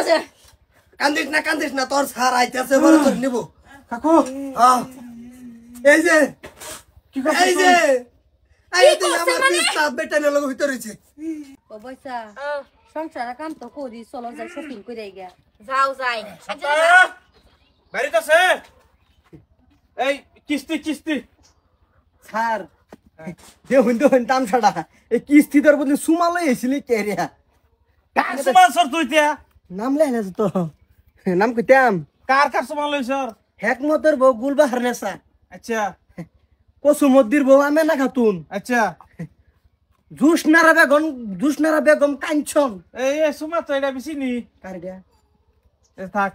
না যে কান্দিস না তোর স্যার আইতাছে বড় তোর নিব কাকু এই যে কি করছিস এই যে এই তুই আমার বিস্তার বেটা নিয়ে লগো ভিতর হইছে ও বইসা সংসারে কাম তো করি চলো যাই শপিং করে গিয়া যাও যাই বাড়িতে আছে এই কিস্তি স্যার দেখুন তামসাটা এই কিস্তি তোর বদলে সুমাল এসেছিলি কেরিয়া কার সুমান সর তুই তিয়া নাম লেখা তো নাম কইতাম কার সুমান লই সর হেকমতের বউ গুলবা হারনেসা আচ্ছা কসুমদ্দির বউ আমে না খাতুন আচ্ছা জুসনারা বেগম কাঞ্চন এই সুমা তো এটা বেশি নি কার গা থাক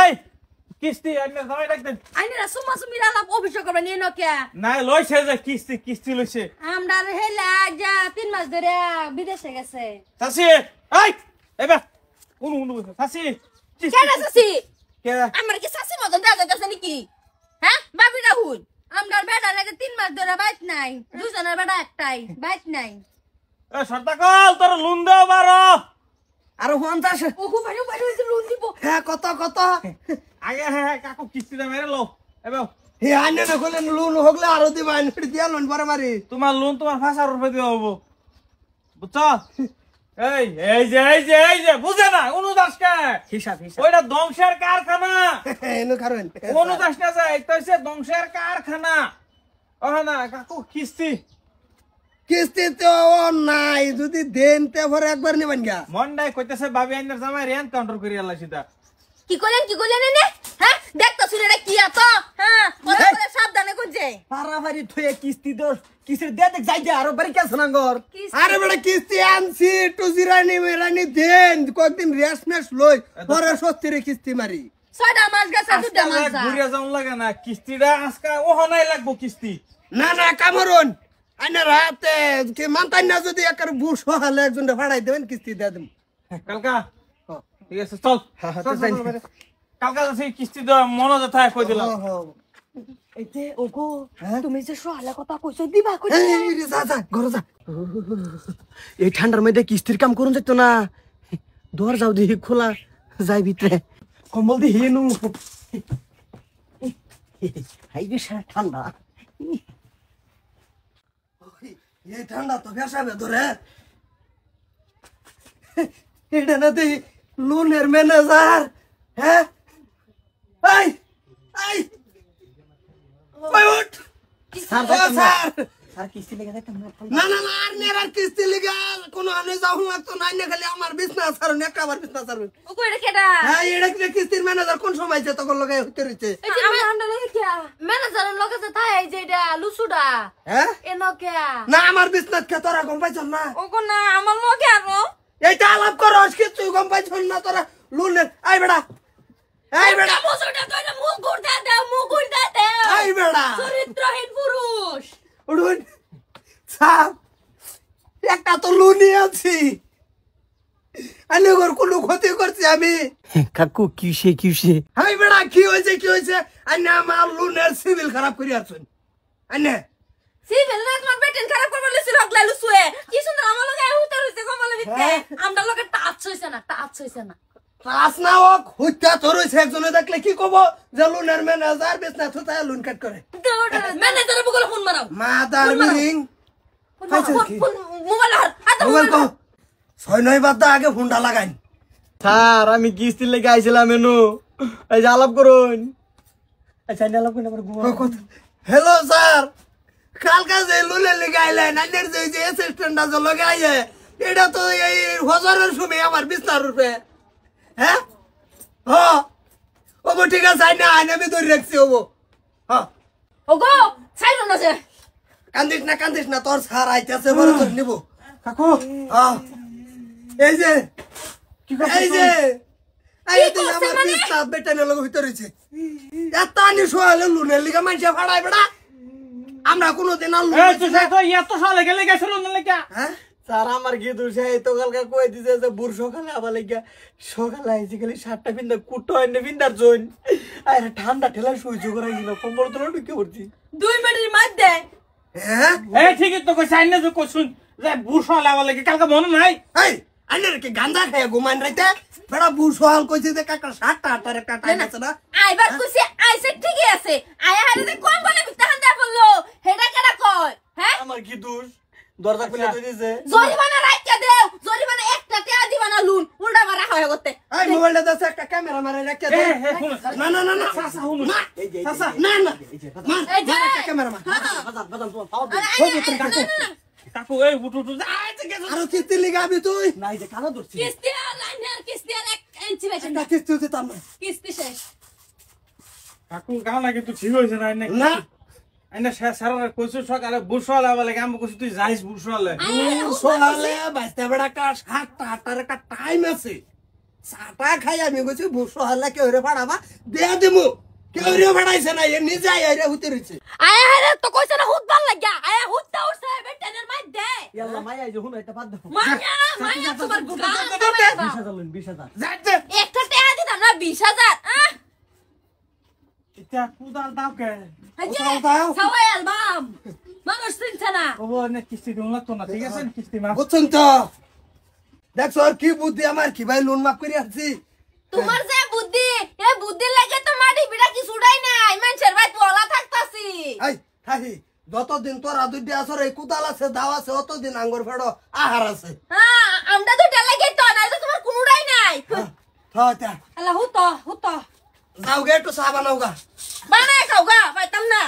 এই কিস্তি আইনা দাও ডাক দেন আইনা সুমা সুমিরা লাভ অভিষেক করবে নিয়ে নকে না লইছে যে কিস্তি লইছে আমরা হেলা যা 3 মাস ধরে বিদেশে গেছে সাসি এই এবা উনু সাসি কেন সাসি কে আমার কি সাসি মতন দাদা দাদা নাকি হ্যাঁ বাবি রাহুল আমরা বেটা লাগে 3 মাস ধরে বাইত নাই দুজনের বেটা একটাই বাইত নাই এ সর্দাকল তোর লুন দাও বারো আর 50 ও খুব ভালো হইছে লোন দিব হ্যাঁ কত আগে হ্যাঁ কাকু কিস্তিটা মেরে লো এবা হে আইনে না কইলেন লোন হগলে আরো দিবা আইনে দিয়া লোন পরে মারি তোমার লোন তোমার 5,000 টাকা দিও হবো বুঝছো এই যে বুঝে না অনুদাস কে হিসাব ওইটা ধ্বংসের কারখানা এনো কারণ অনুদাস না যায় এটা হচ্ছে ধ্বংসের কারখানা ওহ না কাকু কিস্তি তো নাই যদি দেন তে পরে একবার নিবেন গা মন্ডাই কইতেছে বাবি আইনার জামাই রেন কাউন্টার করি আল্লাহ সিধা কি করলেন এনে হ্যাঁ দেখতো শুনে কি আতো হ্যাঁ কথা বলে সাবধানে করছে পারাবাড়ি থয়ে কিস্তি দর কিসের দে দেখ যাই আরো বাড়ি কেছ নাঙ্গর আরে বড় কিস্তি আনছি টু জিরানি মেরানি দেন কয়েকদিন রেস্ট মেস লই পরে সত্যি কিস্তি মারি 6টা মাস গেছে 2টা মাস ঘুরে যাওন লাগে না কিস্তিটা আজকে ওহনাই লাগবো কিস্তি না কামরুন আইনা রাতে কি মানতাই না যদি একার বুশ হলে একজনটা ভাড়াই দেবেন কিস্তি দিয়ে দেব কালকা ঠিক আছে চল কালকা সেই কিস্তি দেওয়া মনে যথা কই দিলাম এই যে ওগো তুমি যে সোহালা কথা কইছো দিবা কই এই রে যা ঘরে যা এই ঠান্ডার মধ্যে কিস্তির কাম করুন যেত না দর যাও দি খোলা যাই ভিতরে কম্বল দি হেনু হাই বেশা ঠান্ডা এই ঠান্ডা তো বেশাবে ধরে এটা না দি লোনের ম্যানেজার হ্যাঁ এই উঠ স্যার কিস্তি লেগে যাইতাম না আর নেরার কিস্তি লেগে কোনো আনে যাও লাগতো না খালি আমার বিজনেস আর একটা আবার বিজনেস আর ও কইরা কেডা হ্যাঁ এটা কি কিস্তির ম্যানেজার কোন সময় যে তখন লগে হইতে রইছে এই যে আমরা লগে কি ম্যানেজারের লগে যে তাই এই যে এটা লুসুডা হ্যাঁ এনকে না আমার বিজনেস কে তোরা গম পাইছ না ওগো না আমার লগে আরো এইটা আলাপ করস কিছু গম পাইছ না তোরা লোনের আই বেড়া মুসুডা কইরা মুখ ঘুরতে দে আই বেড়া চরিত্রহীন পুরুষ উড়ুন সাপ একটা তো লুনি আছি আনে ওর কোনো ক্ষতি করছি আমি কাকু কিসে হাই বেড়া কি হয়েছে আনে আমার লুনের সিভিল খারাপ করে আসুন আনে সিভিল না তোমার বেটেন খারাপ করবে লইছিল হগলা লুসুয়ে কি সুন্দর আমার লগে হুতা হইছে কমলে দিতে আমরা লগে টাচ হইছে না ক্লাস না হোক হুইতা তোর হইছে একজনে দেখলে কি কব যে লুনের ম্যানেজার বিজনেস হতে লুন কাট করে ম্যানেজারের বগলে ফোন মারাও মাদার মিরিং মোবাইল মোবাইল কো 6-9 বাদ আগে ফোনটা লাগাই স্যার আমি কিস্তি লেগে আইছিলাম এনু এই যে আলাপ করুন আচ্ছা আলাপ করুন আমার ঘুমা হ্যালো স্যার কালকা যে লুনের লেগে আইলেন আইনের যে অ্যাসিস্ট্যান্টটা যে লগে আইয়ে এটা তো এই হজারের সময় আমার বিস্তার রূপে হ্যাঁ ওবো ঠিক আছে আইনে আমি ধরে রাখছি ওবো ওগো ছাইরো না যে কান্দিস না তোর স্যার আইতাছে বড় তোর নিব কাকু এই যে কি করছিস এই তুই আমার বিস্তার বেটা নিয়ে লগো ভিতর হইছে এত আনি সোয়ালে লুনের লিগা মাইছে ফাড়াই বেড়া আমরা কোনোদিন আর এই তুই তো এত সালে গেলে গেছিল না লেখা হ্যাঁ স্যার আমার কি দোষ তো কালকে কই দিছে যে বুর সকালে আবার লাগিয়া সকালে আইছি খালি 7টা পিন্দা কুটো এনে পিন্দার জইন আরে ঠান্ডা ঠেলা সহ্য করাই না কম্বল তোলা ঢুকে পড়ছি 2 মিনিটের মধ্যে হ্যাঁ এই ঠিকই তো কইছ আইনে যে কইছুন যে বুরশা লাগালে কালকে মনে নাই এই আইনের কি গাঁজা খায় ঘুমান রাইতে বেড়া বুসহাল কইছে যে কাকা 7টা একটা টাইম আছে না আইবার কইছে আইছে ঠিকই আছে আয়া হারে যে কোন বলে বিতাহান দা বললো হেডা কেডা কয় হ্যাঁ আমার কি দোষ দরজা খুলে তো দিছে জরিমানা রাইখা দেও জরিমানা একটা টাকা দিবা না লুন উল্টা মারা হয় করতে এই মোবাইলটা দাও একটা ক্যামেরা মারে রাখতে দে না না না না চাচা হুনুন চাচা না না মার এই যে একটা ক্যামেরা মার বাজান তো পাও কাকু এই উঠু উঠু আরো কিস্তি লিগাবি তুই নাই যে কানা ধরছি কিস্তি লাইনার কিস্তি 1 ইঞ্চি বেশি একটা কিস্তি দিতাম না কিস্তি শেষ কাকু গাও না কিন্তু ঠিক হইছে না না আইনা সারা কইছো সকালে বুসওয়ালা বলে কাম কইছো তুই যাইস বুসওয়ালা বুসহালে বাইতে বেড়া কা 7টা একটা টাইম আছে চাটা খাই আমি কইছি বুসহালে কেউ রে পাড়াবা দে দিমু কেউ রে পাড়াইছে না এ নিজে আইরে হইতে রইছে আয়া হারে তো কইছে না হুত ভাল লাগা আয়া হুতটা উঠছে বেটেনের মাই দে ইয়াল্লা মাইয়া যে হুন এটা বাদ দাও মায়া তোমার গুড়া 20000 লইন 20000 যাইতে একটা টাকা দিতাম না 20000 এটা কুদাল দাও কে দাও। সবাই অ্যালবাম মানুষ চিনছে না ও না কিস্তি দিন লাগতো না ঠিক আছে কিস্তি মাফ বুঝছেন তো দেখছো আর কি বুদ্ধি আমার কি ভাই লোন মাফ করে আসছি তোমার যে বুদ্ধি এই বুদ্ধির লাগে তো মাটি বিড়া কি ছুড়াই নাই মানুষের ভাই তোলা থাকতাছি এই থাকি যতদিন তোরা দুইটা আসর এই কুদাল আছে দাও আছে অতদিন আঙ্গুর ফেড়ো আহার আছে হ্যাঁ আমরা তো লাগে তো না তো তোমার কোনোটাই নাই থাক আল্লাহ হুতো যাও গে একটু চা বানাও গা বানায় খাও গা পাইতাম না